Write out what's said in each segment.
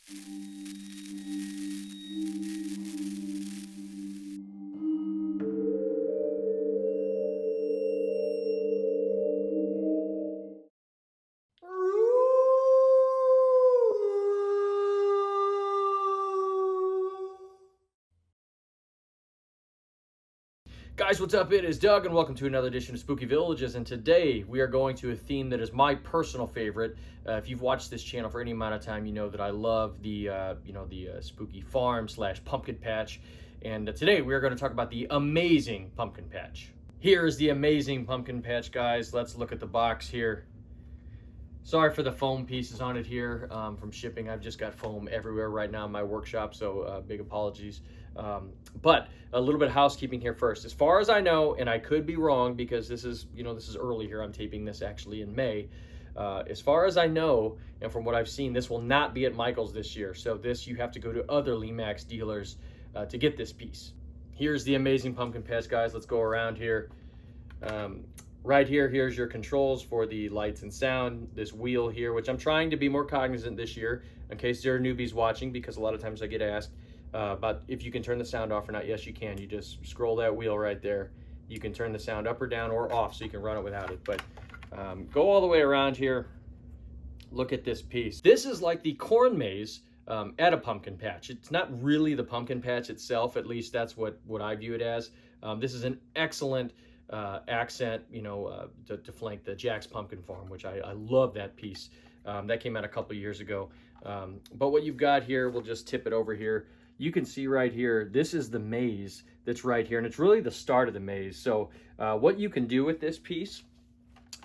Guys, what's up? It is Doug, and welcome to another edition of Spooky Villages. And today we are going to a theme that is my personal favorite. If you've watched this channel for any amount of time, you know that I love the spooky farm / pumpkin patch. And today we are going to talk about the amazing pumpkin patch. Here is the amazing pumpkin patch, guys. Let's look at the box here. Sorry for the foam pieces on it here from shipping. I've just got foam everywhere right now in my workshop, so big apologies. But a little bit of housekeeping here first. As far as I know, and I could be wrong because this is early here. I'm taping this actually in May. As far as I know, and from what I've seen, this will not be at Michael's this year. So you have to go to other Lemax dealers to get this piece. Here's the amazing pumpkin patch, guys. Let's go around here. Right here, here's your controls for the lights and sound. This wheel here, which I'm trying to be more cognizant this year in case there are newbies watching, because a lot of times I get asked about if you can turn the sound off or not. Yes, you can. You just scroll that wheel right there. You can turn the sound up or down or off, so you can run it without it. But go all the way around here. Look at this piece. This is like the corn maze at a pumpkin patch. It's not really the pumpkin patch itself, at least that's what I view it as. This is an excellent accent, to flank the Jack's Pumpkin Farm, which I love that piece. That came out a couple years ago. But what you've got here, we'll just tip it over here. You can see right here, this is the maze that's right here, and it's really the start of the maze. So what you can do with this piece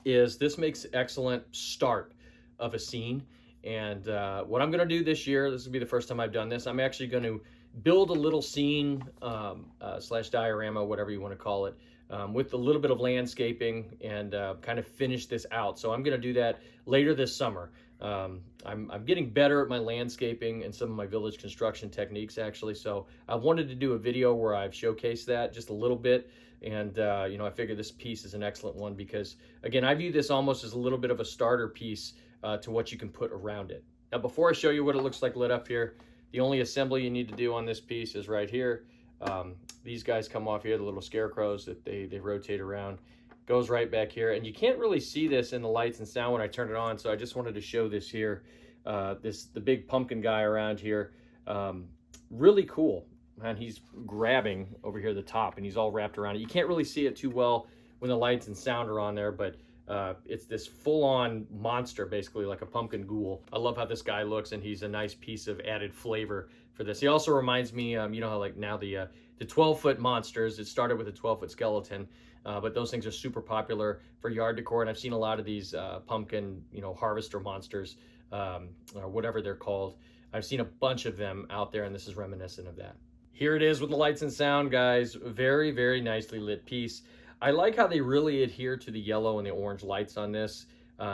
is this makes excellent start of a scene. And what I'm going to do this year, this will be the first time I've done this, I'm actually going to build a little scene / diorama, whatever you want to call it, with a little bit of landscaping and kind of finish this out. So I'm going to do that later this summer. I'm getting better at my landscaping and some of my village construction techniques, actually. So I wanted to do a video where I've showcased that just a little bit. And, I figure this piece is an excellent one because, again, I view this almost as a little bit of a starter piece to what you can put around it. Now, before I show you what it looks like lit up here, the only assembly you need to do on this piece is right here. These guys come off here, the little scarecrows that they rotate around. Goes right back here, and you can't really see this in the lights and sound when I turn it on, so I just wanted to show this here. The big pumpkin guy around here, really cool. And he's grabbing over here the top, and he's all wrapped around it. You can't really see it too well when the lights and sound are on there, but it's this full-on monster, basically like a pumpkin ghoul. I love how this guy looks, and he's a nice piece of added flavor for this. He also reminds me, you know how like now the 12-foot monsters, it started with a 12-foot skeleton, but those things are super popular for yard decor, and I've seen a lot of these pumpkin, harvester monsters, or whatever they're called. I've seen a bunch of them out there, and this is reminiscent of that. Here it is with the lights and sound, guys. Very, very nicely lit piece. I like how they really adhere to the yellow and the orange lights on this.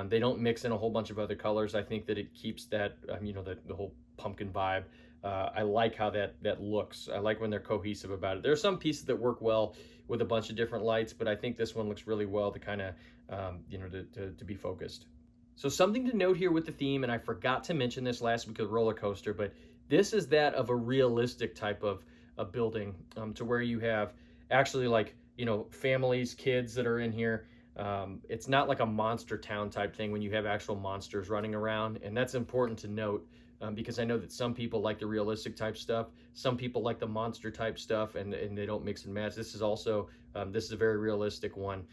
They don't mix in a whole bunch of other colors. I think that it keeps that, the whole pumpkin vibe. I like how that looks. I like when they're cohesive about it. There are some pieces that work well with a bunch of different lights, but I think this one looks really well to kind of, to be focused. So something to note here with the theme, and I forgot to mention this last week with roller coaster, but this is that of a realistic type of building, to where you have actually like, families, kids that are in here. It's not like a monster town type thing when you have actual monsters running around, and that's important to note. Because I know that some people like the realistic type stuff, some people like the monster type stuff, and they don't mix and match. This is also, this is a very realistic one.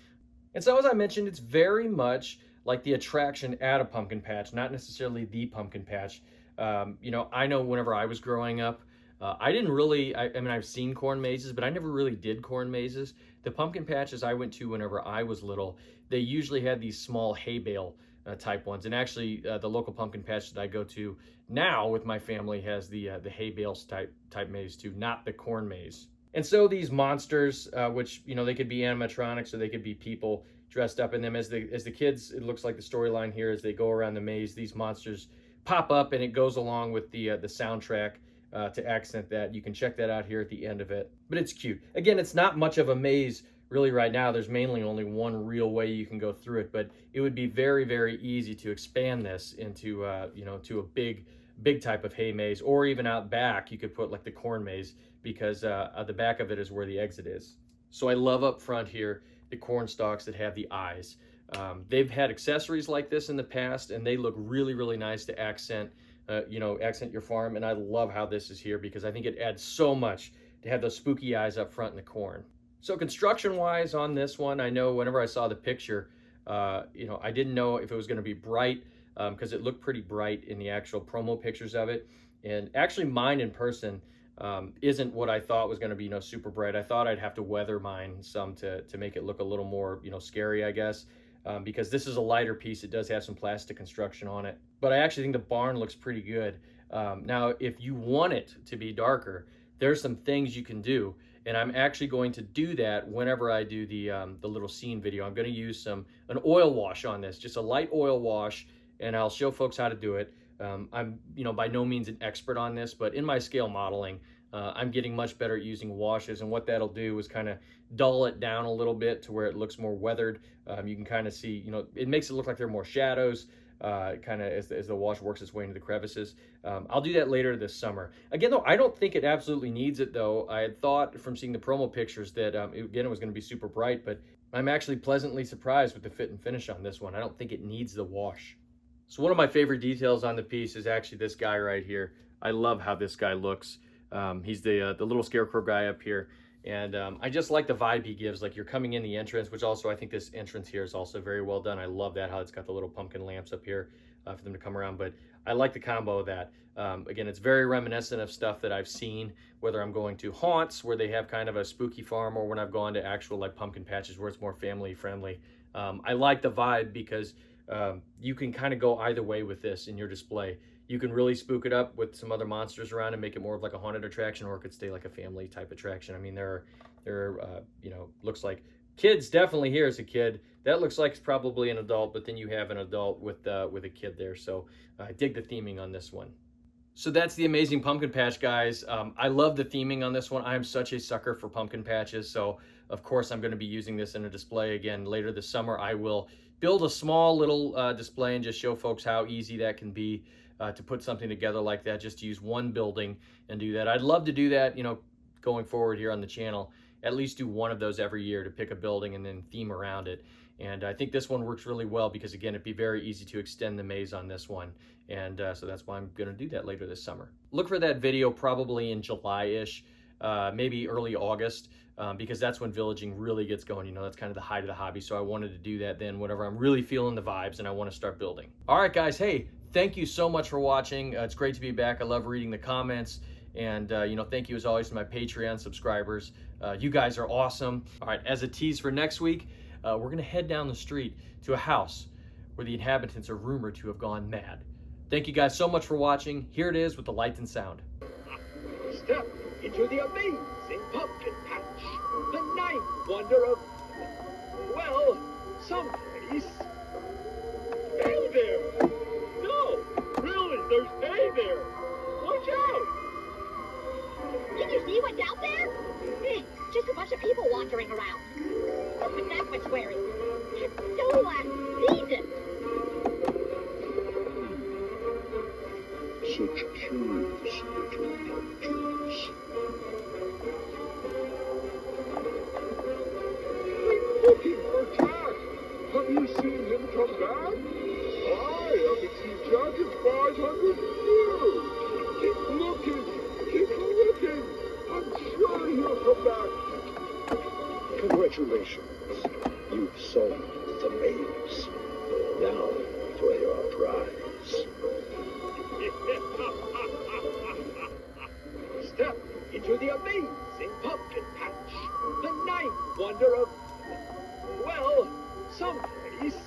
And so as I mentioned, it's very much like the attraction at a pumpkin patch, not necessarily the pumpkin patch. I know whenever I was growing up, I didn't really, I mean, I've seen corn mazes, but I never really did corn mazes. The pumpkin patches I went to whenever I was little, they usually had these small hay bale type ones. And actually, the local pumpkin patch that I go to now with my family has the hay bales type maze too, not the corn maze. And so these monsters, which they could be animatronics or they could be people dressed up in them. As the kids, it looks like the storyline here as they go around the maze, these monsters pop up, and it goes along with the soundtrack to accent that. You can check that out here at the end of it. But it's cute. Again, it's not much of a maze really right now. There's mainly only one real way you can go through it, but it would be very, very easy to expand this into to a big big type of hay maze, or even out back, you could put like the corn maze, because at the back of it is where the exit is. So I love up front here the corn stalks that have the eyes. They've had accessories like this in the past, and they look really, really nice to accent, accent your farm. And I love how this is here, because I think it adds so much to have those spooky eyes up front in the corn. So construction-wise on this one, I know whenever I saw the picture, I didn't know if it was going to be bright, because it looked pretty bright in the actual promo pictures of it. And actually mine in person isn't what I thought was going to be, super bright. I thought I'd have to weather mine some to make it look a little more, scary, I guess. Because this is a lighter piece. It does have some plastic construction on it, but I actually think the barn looks pretty good. Now, if you want it to be darker, there's some things you can do, and I'm actually going to do that whenever I do the little scene video. I'm going to use an oil wash on this, just a light oil wash, and I'll show folks how to do it. I'm by no means an expert on this, but in my scale modeling, I'm getting much better at using washes, and what that'll do is kind of dull it down a little bit to where it looks more weathered. You can kind of see, it makes it look like there are more shadows, kind of as the wash works its way into the crevices. I'll do that later this summer. Again, though, I don't think it absolutely needs it, though. I had thought from seeing the promo pictures that, again, it was going to be super bright, but I'm actually pleasantly surprised with the fit and finish on this one. I don't think it needs the wash. So one of my favorite details on the piece is actually this guy right here. I love how this guy looks. He's the little scarecrow guy up here, and I just like the vibe he gives. Like, you're coming in the entrance, which also I think this entrance here is also very well done. I love that, how it's got the little pumpkin lamps up here for them to come around, but I like the combo of that. Again, it's very reminiscent of stuff that I've seen, whether I'm going to haunts where they have kind of a spooky farm, or when I've gone to actual like pumpkin patches where it's more family friendly. I like the vibe because you can kind of go either way with this in your display. You can really spook it up with some other monsters around and make it more of like a haunted attraction, or it could stay like a family type attraction. I mean, there are looks like kids definitely here as a kid. That looks like it's probably an adult, but then you have an adult with a kid there. So I dig the theming on this one. So that's the Amazing Pumpkin Patch, guys. I love the theming on this one. I am such a sucker for pumpkin patches. So of course I'm going to be using this in a display again later this summer. I will build a small little display and just show folks how easy that can be to put something together like that, just to use one building and do that. I'd love to do that, going forward here on the channel, at least do one of those every year to pick a building and then theme around it. And I think this one works really well because, again, it'd be very easy to extend the maze on this one. And so that's why I'm going to do that later this summer. Look for that video probably in July-ish, maybe early August, because that's when villaging really gets going. That's kind of the height of the hobby. So I wanted to do that then whenever I'm really feeling the vibes and I want to start building. All right, guys. Hey, thank you so much for watching. It's great to be back. I love reading the comments. And, thank you as always to my Patreon subscribers. You guys are awesome. All right, as a tease for next week, we're going to head down the street to a house where the inhabitants are rumored to have gone mad. Thank you guys so much for watching. Here it is with the lights and sound. Step into the amazing pumpkin patch, the ninth wonder of, well, someplace. Hey there! No, really, there's hay there. Watch out! Did you see what's out there? Just a bunch of people wandering around. Look what that one's wearing. It's so last season. Such curious little pumpkins. We're looking for Jack. Have you seen him come back? I haven't seen Jack in 500 years. Keep looking. Keep looking. I'm sure he'll come back. Congratulations. You've solved the maze. Now for your prize. Step into the amazing pumpkin patch, the ninth wonder of, well, someplace.